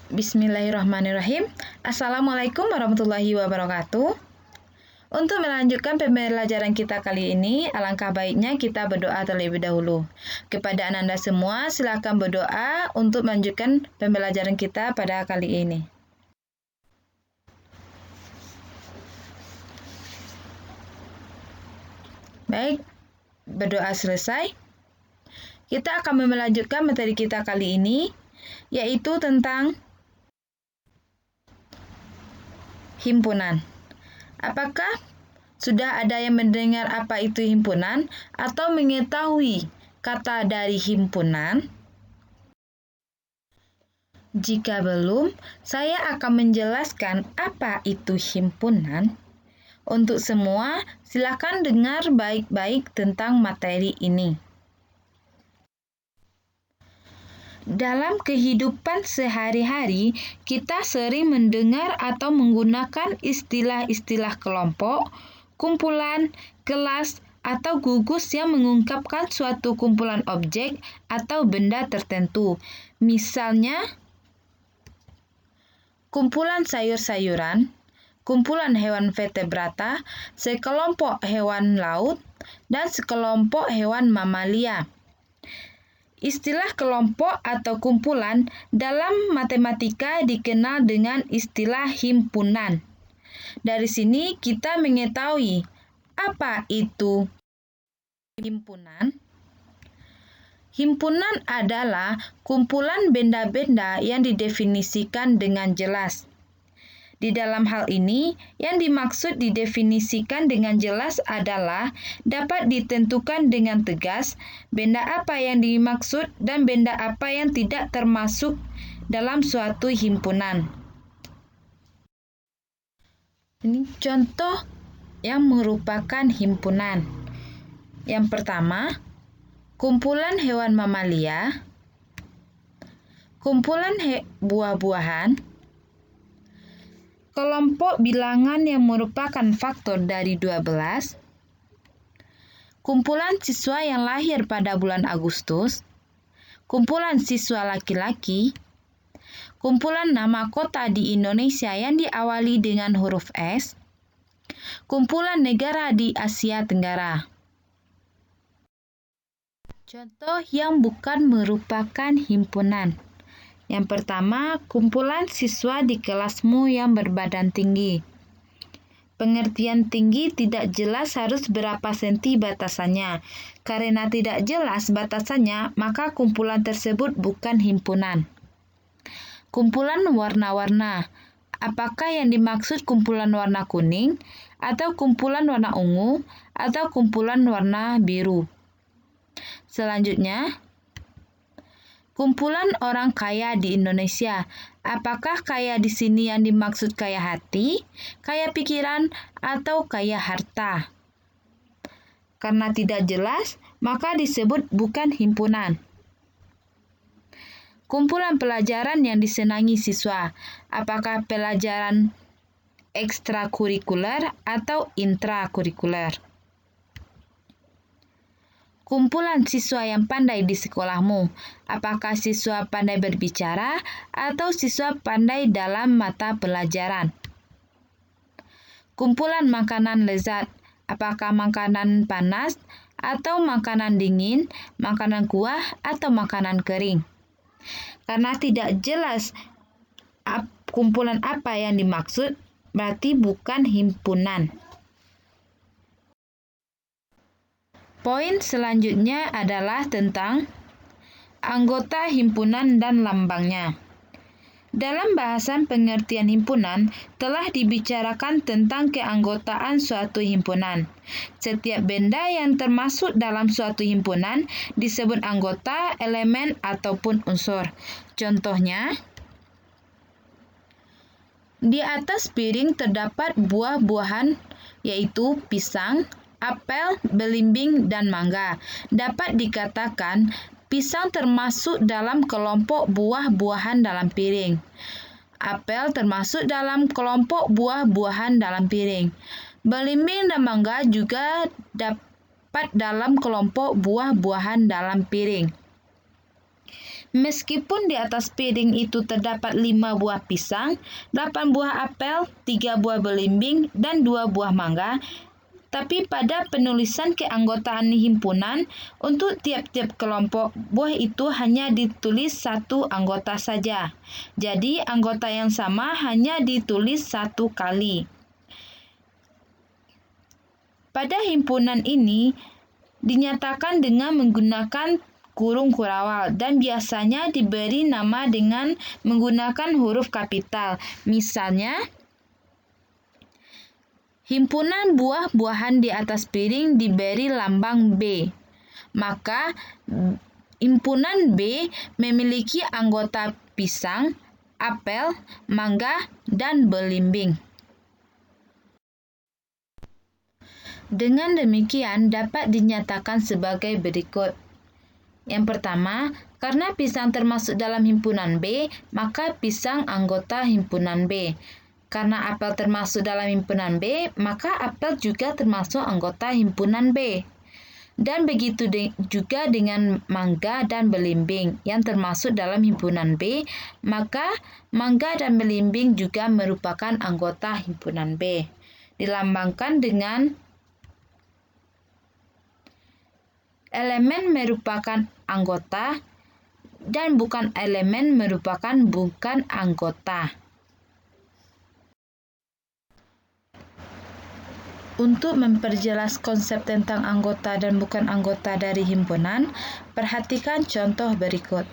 Bismillahirrahmanirrahim. Assalamualaikum warahmatullahi wabarakatuh. Untuk melanjutkan pembelajaran kita kali ini, alangkah baiknya kita berdoa terlebih dahulu. Kepada Anda semua, silakan berdoa untuk melanjutkan pembelajaran kita pada kali ini. Baik, berdoa selesai. Kita akan melanjutkan materi kita kali ini, yaitu tentang himpunan. Apakah sudah ada yang mendengar apa itu himpunan atau mengetahui kata dari himpunan? Jika belum, saya akan menjelaskan apa itu himpunan. Untuk semua, silakan dengar baik-baik tentang materi ini. Dalam kehidupan sehari-hari, kita sering mendengar atau menggunakan istilah-istilah kelompok, kumpulan, kelas, atau gugus yang mengungkapkan suatu kumpulan objek atau benda tertentu. Misalnya, kumpulan sayur-sayuran, kumpulan hewan vertebrata, sekelompok hewan laut, dan sekelompok hewan mamalia. Istilah kelompok atau kumpulan dalam matematika dikenal dengan istilah himpunan. Dari sini kita mengetahui apa itu himpunan. Himpunan adalah kumpulan benda-benda yang didefinisikan dengan jelas. Di dalam hal ini, yang dimaksud didefinisikan dengan jelas adalah dapat ditentukan dengan tegas benda apa yang dimaksud dan benda apa yang tidak termasuk dalam suatu himpunan. Ini contoh yang merupakan himpunan. Yang pertama, kumpulan hewan mamalia, kumpulan buah-buahan, kelompok bilangan yang merupakan faktor dari 12, kumpulan siswa yang lahir pada bulan Agustus, kumpulan siswa laki-laki, kumpulan nama kota di Indonesia yang diawali dengan huruf S, kumpulan negara di Asia Tenggara. Contoh yang bukan merupakan himpunan. Yang pertama, kumpulan siswa di kelasmu yang berbadan tinggi. Pengertian tinggi tidak jelas harus berapa senti batasannya. Karena tidak jelas batasannya, maka kumpulan tersebut bukan himpunan. Kumpulan warna-warna. Apakah yang dimaksud kumpulan warna kuning, atau kumpulan warna ungu, atau kumpulan warna biru? Selanjutnya, kumpulan orang kaya di Indonesia. Apakah kaya di sini yang dimaksud kaya hati, kaya pikiran, atau kaya harta? Karena tidak jelas, maka disebut bukan himpunan. Kumpulan pelajaran yang disenangi siswa. Apakah pelajaran ekstrakurikuler atau intrakurikuler? Kumpulan siswa yang pandai di sekolahmu. Apakah siswa pandai berbicara atau siswa pandai dalam mata pelajaran? Kumpulan makanan lezat. Apakah makanan panas atau makanan dingin, makanan kuah atau makanan kering? Karena tidak jelas kumpulan apa yang dimaksud, berarti bukan himpunan. Poin selanjutnya adalah tentang anggota himpunan dan lambangnya. Dalam bahasan pengertian himpunan, telah dibicarakan tentang keanggotaan suatu himpunan. Setiap benda yang termasuk dalam suatu himpunan disebut anggota, elemen, ataupun unsur. Contohnya, di atas piring terdapat buah-buahan, yaitu pisang, apel, belimbing, dan mangga. Dapat dikatakan pisang termasuk dalam kelompok buah-buahan dalam piring. Apel termasuk dalam kelompok buah-buahan dalam piring. Belimbing dan mangga juga dapat dalam kelompok buah-buahan dalam piring. Meskipun di atas piring itu terdapat 5 buah pisang, 8 buah apel, 3 buah belimbing, dan 2 buah mangga, tapi pada penulisan keanggotaan himpunan, untuk tiap-tiap kelompok buah itu hanya ditulis 1 anggota saja. Jadi, anggota yang sama hanya ditulis 1 kali. Pada himpunan ini, dinyatakan dengan menggunakan kurung kurawal dan biasanya diberi nama dengan menggunakan huruf kapital. Misalnya, himpunan buah-buahan di atas piring diberi lambang B. Maka, himpunan B memiliki anggota pisang, apel, mangga, dan belimbing. Dengan demikian, dapat dinyatakan sebagai berikut. Yang pertama, karena pisang termasuk dalam himpunan B, maka pisang anggota himpunan B. Karena apel termasuk dalam himpunan B, maka apel juga termasuk anggota himpunan B. Dan begitu juga dengan mangga dan belimbing yang termasuk dalam himpunan B, maka mangga dan belimbing juga merupakan anggota himpunan B. Dilambangkan dengan elemen merupakan anggota dan bukan elemen merupakan bukan anggota. Untuk memperjelas konsep tentang anggota dan bukan anggota dari himpunan, perhatikan contoh berikut.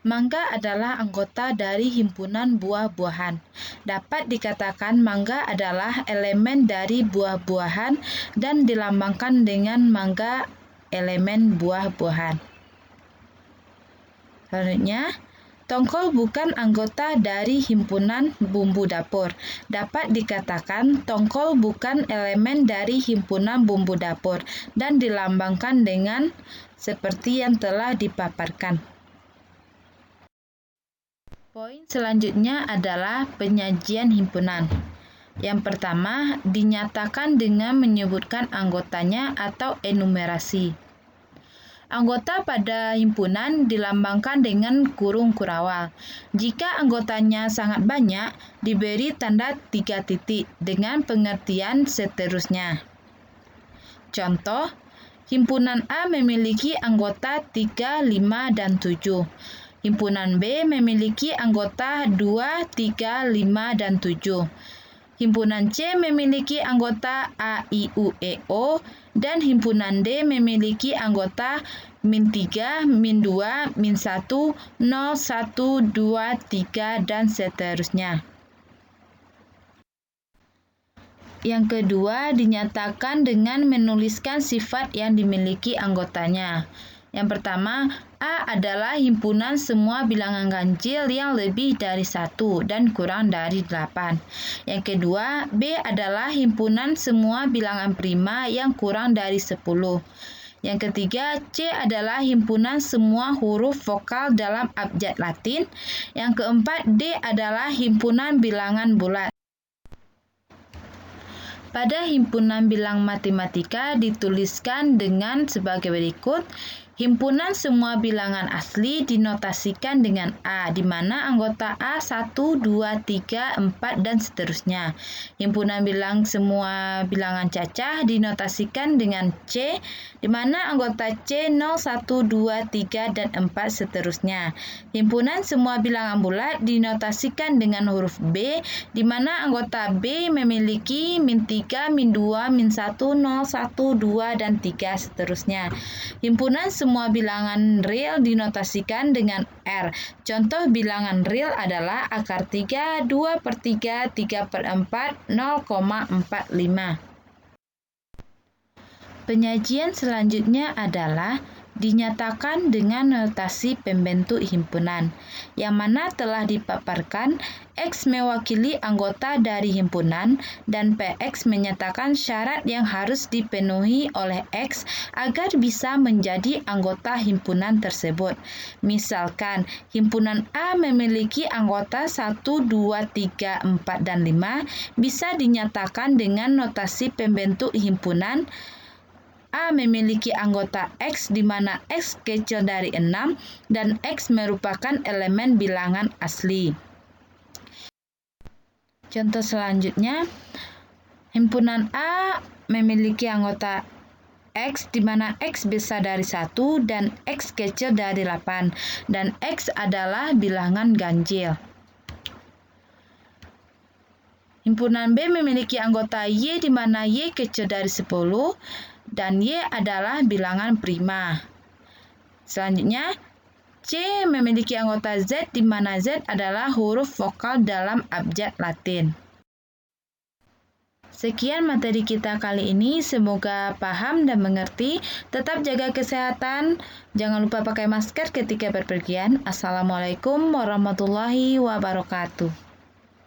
Mangga adalah anggota dari himpunan buah-buahan. Dapat dikatakan mangga adalah elemen dari buah-buahan dan dilambangkan dengan mangga elemen buah-buahan. Selanjutnya, tongkol bukan anggota dari himpunan bumbu dapur. Dapat dikatakan tongkol bukan elemen dari himpunan bumbu dapur dan dilambangkan dengan seperti yang telah dipaparkan. Poin selanjutnya adalah penyajian himpunan. Yang pertama, dinyatakan dengan menyebutkan anggotanya atau enumerasi. Anggota pada himpunan dilambangkan dengan kurung kurawal. Jika anggotanya sangat banyak, diberi tanda 3 titik dengan pengertian seterusnya. Contoh, himpunan A memiliki anggota 3, 5, dan 7. Himpunan B memiliki anggota 2, 3, 5, dan 7. Himpunan C memiliki anggota A, I, U, E, O, dan himpunan D memiliki anggota -3, -2, -1, 0, 1, 2, 3, dan seterusnya. Yang kedua, dinyatakan dengan menuliskan sifat yang dimiliki anggotanya. Yang pertama, A adalah himpunan semua bilangan ganjil yang lebih dari 1 dan kurang dari 8. Yang kedua, B adalah himpunan semua bilangan prima yang kurang dari 10. Yang ketiga, C adalah himpunan semua huruf vokal dalam abjad Latin. Yang keempat, D adalah himpunan bilangan bulat. Pada himpunan bilang matematika dituliskan dengan sebagai berikut. Himpunan semua bilangan asli dinotasikan dengan A, di mana anggota A 1, 2, 3, 4, dan seterusnya. Himpunan bilang semua bilangan cacah dinotasikan dengan C, di mana anggota C 0, 1, 2, 3, dan 4 seterusnya. Himpunan semua bilangan bulat dinotasikan dengan huruf B, di mana anggota B memiliki -3, -2, -1, 0, 1, 2, dan 3 seterusnya. Himpunan semua bilangan real dinotasikan dengan R. Contoh bilangan real adalah akar 3, 2/3, 3/4, 0,45. Penyajian selanjutnya adalah dinyatakan dengan notasi pembentuk himpunan, yang mana telah dipaparkan X mewakili anggota dari himpunan dan PX menyatakan syarat yang harus dipenuhi oleh X agar bisa menjadi anggota himpunan tersebut. Misalkan, himpunan A memiliki anggota 1, 2, 3, 4, dan 5 bisa dinyatakan dengan notasi pembentuk himpunan A memiliki anggota X di mana X kecil dari 6 dan X merupakan elemen bilangan asli. Contoh selanjutnya, himpunan A memiliki anggota X di mana X besar dari 1 dan X kecil dari 8 dan X adalah bilangan ganjil. Himpunan B memiliki anggota Y di mana Y kecil dari 10 dan Y adalah bilangan prima. Selanjutnya, C memiliki anggota Z di mana Z adalah huruf vokal dalam abjad Latin. Sekian materi kita kali ini, semoga paham dan mengerti. Tetap jaga kesehatan, jangan lupa pakai masker ketika berpergian. Assalamualaikum warahmatullahi wabarakatuh.